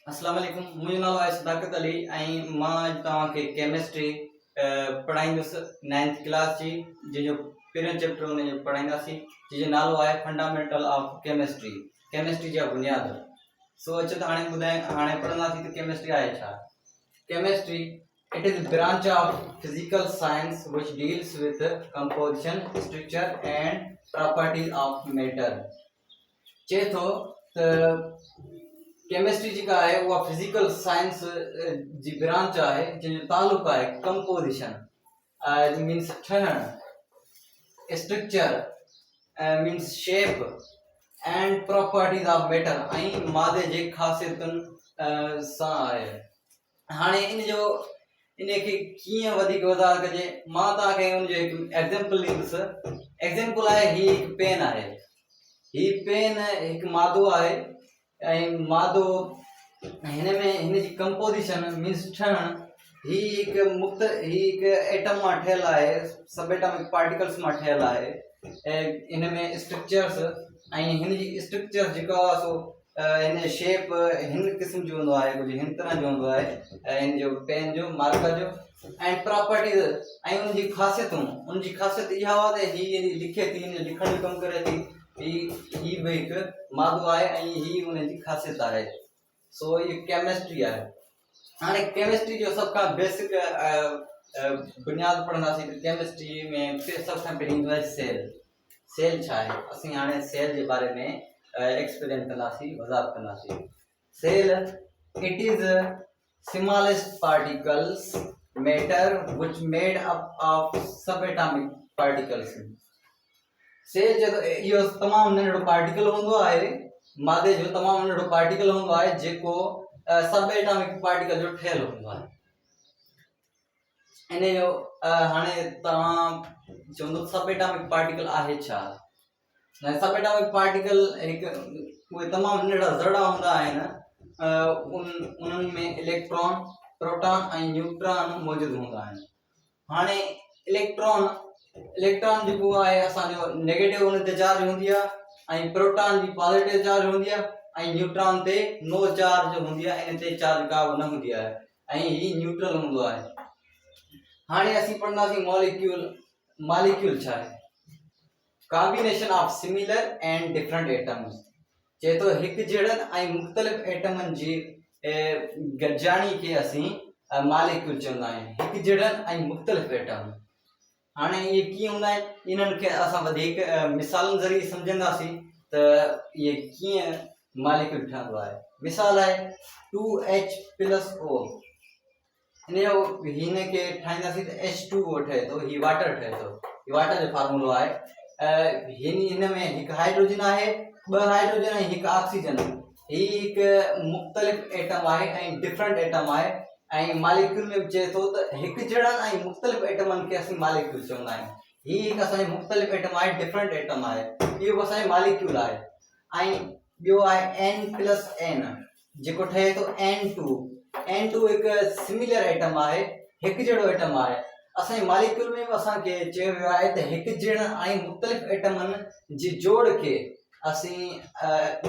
अस्सलाम वालेकुम। मुंहिंजो नालो आहे सदाकत अली ऐं मां अॼु तव्हांखे केमिस्ट्री पढ़ाईंदुसि 9th क्लास जी, जंहिंजो पहिरियों चैप्टर हुन जो पढ़ाईंदासीं, जंहिंजो नालो आहे फंडामेंटल ऑफ केमिस्ट्री, केमिस्ट्री जा बुनियाद। सो अचो त हाणे पढ़ंदासीं त केमिस्ट्री आहे छा। Chemistry it is a branch of physical science which deals with the composition, structure and properties of matter। चए थो त केमिस्ट्री जेका आहे उहा फिजिकल साइंस जी ब्रांच आहे जंहिंजो तालुक़ु आहे कंपोजिशन मीन्स ठहण, structure means shape and properties of matter ऐं मादे जे ख़ासियतुनि सां आहे। हाणे इनखे कीअं वधीक वधार कजे, मां तव्हांखे हुनजो हिकु एग्ज़ाम्पल ॾींदुसि। एग्ज़ाम्पल आहे हिकु पेन आहे। ही पेन हिकु मादो आहे ऐं मादो हिन जी कंपोजिशन मीन्स ठहण ही हिकु एटम मां ठहियल आहे, सब एटॉमिक पार्टिकल्स मां ठहियल आहे। ऐं हिन में स्ट्रक्चर्स ऐं हिन जी स्ट्रक्चर जेको आहे सो हिन शेप हिन क़िस्म जो हूंदो आहे, कुझु हिन तरह जो हूंदो आहे हिन जो पेन जो मार्कर जो। ऐं प्रॉपर्टीज़ ऐं उनजी ख़ासियत इहा आहे त हीअ लिखे थी, हिन लिखण जो कमु करे थी। ही भी हिकु मादो आहे ऐं ही उनजी ख़ासियत आहे। सो ये केमिस्ट्री आहे। हाणे केमिस्ट्री जो सभ खां बेसिक बुनियाद पढ़ंदासीं त केमिस्ट्री में सभ खां पहिरीं ईंदो आहे सेल। सेल छा आहे, असीं हाणे सेल जे बारे में एक्सप्लेन कंदासीं, वज़ाहत कंदासीं। Cell it is smallest particles matter which made up of subatomic particles. Cell जो इहो तमामु नंढड़ो पार्टिकल हूंदो आहे, मादे जो तमामु नंढड़ो पार्टिकल हूंदो आहे जेको सब एटॉमिक पार्टिकल जो ठहियल हूंदो आहे। इन जो हाणे तव्हां चवंदो सब एटॉमिक पार्टिकल आहे छा। सब एटॉमिक पार्टिकल उहे तमामु नंढड़ा ज़रा हूंदा आहिनि। उन्हनि में इलेक्ट्रॉन, प्रोटॉन ऐं न्यूट्रॉन मौजूदु हूंदा आहिनि। हाणे इलेक्ट्रॉन जेको आहे असांजो नेगेटिव हुन ते चार्ज हूंदी आहे ऐं प्रोटॉन जी पॉजिटिव चार्ज हूंदी आहे ऐं न्यूट्रॉन ते नो चार्ज हूंदी आहे, इन ते चार्ज का न हूंदी आहे ऐं ही न्यूट्रल हूंदो आहे। हाणे असीं पढ़ंदासीं मॉलिक्यूल छा आहे। Combination of similar and different atoms. चए थो हिकु जहिड़नि ऐं मुख़्तलिफ़ एटमनि जी गॾिजाणी खे असीं मॉलिक्यूल चवंदा आहियूं। हिकु जहिड़नि ऐं मुख़्तलिफ़ एटम। हाणे इहे कीअं हूंदा आहिनि, इन्हनि खे असां वधीक मिसालनि ज़रिए सम्झंदासीं त इहे कीअं मॉलिक्यूल ठहंदो आहे। मिसाल आहे 2H+O। हिन खे ठाहींदासीं त H2O ठहे थो, ही वाटर ठहे थो, ही वाटर जो फार्मूलो आहे। हिन में हिकु हाइड्रोजन आहे, ॿ हाइड्रोजन ऐं हिकु ऑक्सीजन। ही हिकु मुख़्तलिफ़ एटम आहे ऐं डिफरेंट एटम आहे। ऐं मॉलिक्यूल में चए थो त हिकु जहिड़नि ऐं मुख़्तलिफ़ एटमनि खे असीं मॉलिक्यूल चवंदा आहियूं। ही हिकु असांजो मुख़्तलिफ़ एटम आहे, डिफरेंट एटम आहे, इहो असांजो मॉलिक्यूल आहे। ऐं ॿियो आहे N+N जेको ठहे थो N2। N2 हिकु सिमिलर एटम आहे, हिकु जहिड़ो एटम आहे। असांजे मॉलिक्यूल में बि असांखे चयो वियो आहे त हिकु जहिड़नि ऐं मुख़्तलिफ़ एटमनि जे जोड़ खे असीं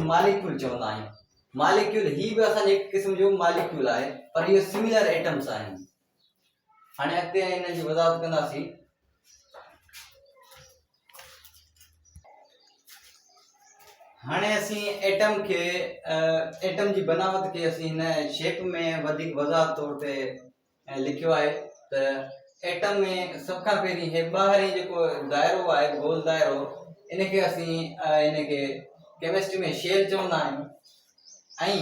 मॉलिक्यूल चवंदा आहियूं। मॉलिक्यूल ही भी असांजे हिकु क़िस्म जो मॉलिक्यूल आहे, पर इहे सिमिलर एटम्स आहिनि। हाणे अॻिते हिन जी वज़ाहत कंदासीं। हाणे असीं एटम जी बनावट खे असीं हिन शेप में वधीक वज़ाहत तौर ते लिखियो आहे त एटम में सभ खां पहिरीं हे ॿाहिरीं जेको दाइरो आहे, गोल दाइरो, इनखे असीं इनखे केमिस्ट्री में शेल चवंदा आहियूं। ऐं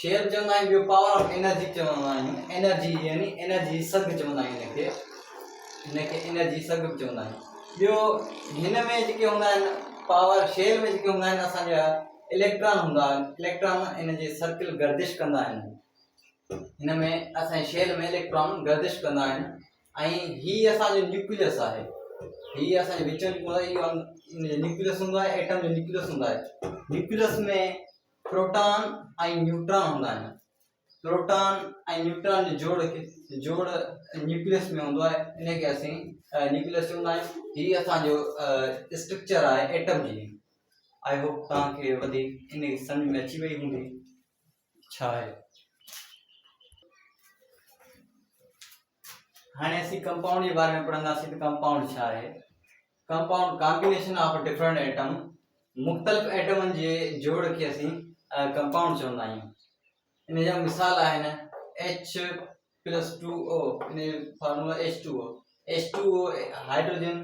शेल चवंदा आहियूं, ॿियो पावर ऑफ एनर्जी चवंदा आहियूं। एनर्जी यानी एनर्जी सग चवंदा आहियूं हिनखे एनर्जी सग बि चवंदा आहियूं। ॿियो हिन में जेके हूंदा आहिनि पावर शेल में जेके हूंदा आहिनि असांजा इलेक्ट्रॉन हूंदा आहिनि। इलेक्ट्रॉन इन जे सर्किल गर्दिश कंदा आहिनि। हिन में असांजे शेल में इलेक्ट्रॉन गर्दिश कंदा आहिनि ऐं ही असांजो न्यूक्लियस आहे। ही असांजे विच में न्यूक्लियस हूंदो आहे, एटम जो न्यूक्लियस हूंदो आहे। न्यूक्लियस में प्रोटॉन ऐं न्यूट्रॉन हूंदा आहिनि। प्रोटॉन ऐं न्यूट्रॉन जो जोड़ न्यूक्लियस में हूंदो आहे, इनखे असीं न्यूक्लियस चवंदा आहियूं। ही असांजो स्ट्रक्चर आहे एटम जी। आई होप तव्हांखे वधीक इन सम्झ में अची वई हूंदी। छा है। हाणे असीं कंपाउंड जे बारे में पढ़ंदासीं त कंपाउंड छा आहे। Compound combination of different atom, मुख़्तलिफ़ एटमनि जे जोड़ खे असीं कंपाउंड चवंदा आहियूं। इन जा मिसाल आहिनि H+2O, इन फार्मूला H2O। H2O हाइड्रोजन,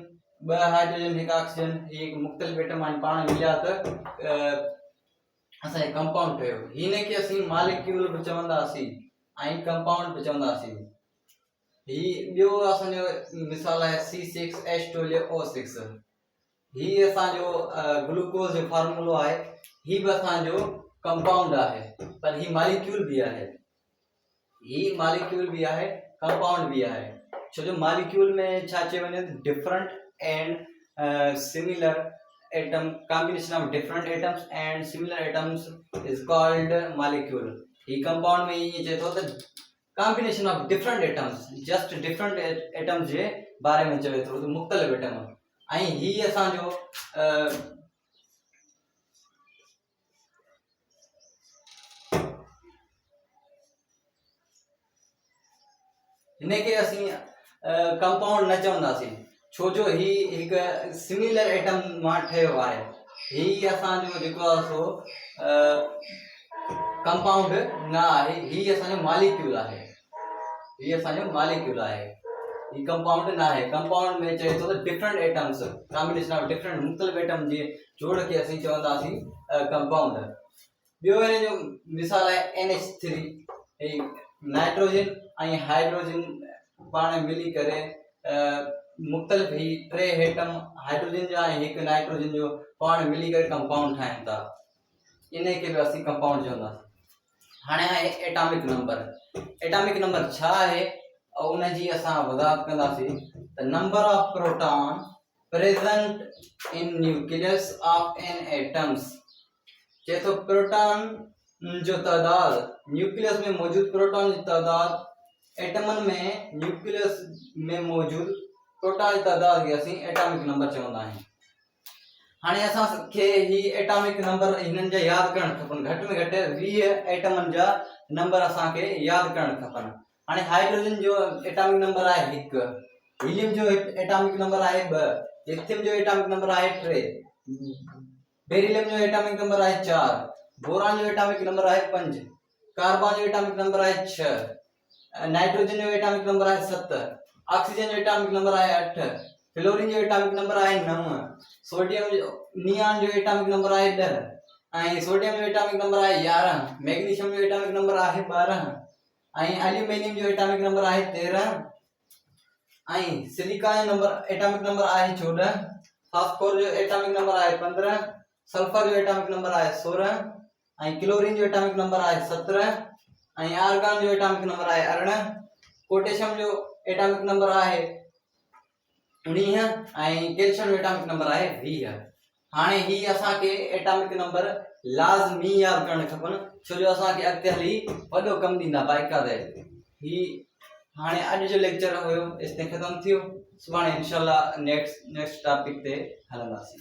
ॿ हाइड्रोजन हिकु ऑक्सीजन, ही हिकु मुख़्तलिफ़ एटम आहिनि, पाण मिलिया त असांखे कंपाउंड ठहियो। हिन खे असीं मालिक्यूल बि चवंदासीं ऐं कंपाउंड बि चवंदासीं। ही ॿियो असांजो मिसाल आहे C6H12O6। ही असांजो ग्लूकोज जो फार्मूलो आहे, ही बि असांजो कंपाउंड आहे, पर ही मालिक्यूल भी आहे। ही मालिक्यूल भी आहे, कंपाउंड भी आहे। छो जो मालिक्यूल में छा चयो वञे different and similar atom, combination of different atoms and similar atoms is called molecule. ही कंपाउंड में ये चए थो त combination of different atoms, just different atoms जे बारे में चवे थो, मुख़्तलिफ़ एटम। ऐं ही असांजो हिनखे असीं कंपाउंड न चवंदासीं, छो जो ही हिकु सिमिलर एटम मां ठहियो आहे। ही असांजो जेको आहे सो कंपाउंड न आहे, ही असांजो मालिक्यूल आहे। ही असांजो मालिक्यूल आहे, ही कंपाउंड न आहे। कंपाउंड में चए थो त different atoms, combination of different मुख़्तलिफ़ एटम जे जोड़ खे असीं चवंदासीं कंपाउंड। ॿियो हिन जो मिसाल आहे NH3। नाइट्रोजन ऐं हाइड्रोजन पाण मिली करे मुख़्तलिफ़ ही टे एटम हाइड्रोजन जा ऐं हिकु नाइट्रोजन जो पाण मिली करे कंपाउंड ठाहिनि था, इन खे बि असीं कंपाउंड चवंदासीं। हाणे आहे एटॉमिक नंबर। एटॉमिक नंबर छा आहे ऐं उन जी असां वज़ाहत कंदासीं त number of proton present in nucleus of an atoms. चए थो प्रोटॉन जो तादाद, न्यूक्लियस में मौजूद प्रोटॉन जी तादाद, एटमन में न्यूक्लियस में मौजूद प्रोटॉन जी तादाद खे असीं एटॉमिक नंबर चवंदा आहियूं। हाणे असांखे ही एटॉमिक नंबर हिननि जा यादि करणु खपनि, घटि में घटि 20 एटमनि जा नंबर असांखे यादि करणु खपनि। हाणे हाइड्रोजन जो एटॉमिक नंबर आहे 1, हीलियम जो एटॉमिक नंबर आहे 2, लिथियम जो एटॉमिक नंबर आहे 3, बेरिलियम जो एटॉमिक नंबर आहे 4, बोरान जो एटॉमिक नंबर आहे 5, कार्बन जो एटॉमिक नंबर आहे 6, नाइट्रोजन जो एटॉमिक नंबर आहे 7, ऑक्सीजन जो एटॉमिक नंबर आहे 8, फ्लोरीन जो एटॉमिक नंबर आहे 9, सोडियम जो नियान जो एटॉमिक नंबर आहे 10, ऐं सोडियम जो एटॉमिक नंबर आहे 11, मैग्नीशियम जो एटॉमिक नंबर आहे 12, ऐं एल्यूमिनियम जो एटॉमिक नंबर आहे 13, ऐं सिलिका जो एटॉमिक नंबर आहे 14, फास्फोर जो एटॉमिक नंबर आहे 15, सल्फर जो एटॉमिक नंबर आहे 16, ऐं क्लोरीन जो एटॉमिक नंबर आहे 17, ऐं आर्गन जो एटॉमिक नंबर आहे 18, पोटेशियम जो एटॉमिक नंबर आहे 19, ऐं कैल्शियम जो एटॉमिक नंबर आहे 20। हाणे ही असांखे एटॉमिक नंबर लाज़मी यादि करणु खपनि, छो जो असांखे अॻिते हली वॾो कमु ॾींदा बाक़ाइदा। ही हाणे अॼु जो लेक्चर हुयो इते ख़तमु थियो। सुभाणे इंशाल्लाह नेक्स्ट टॉपिक ते हलंदासीं।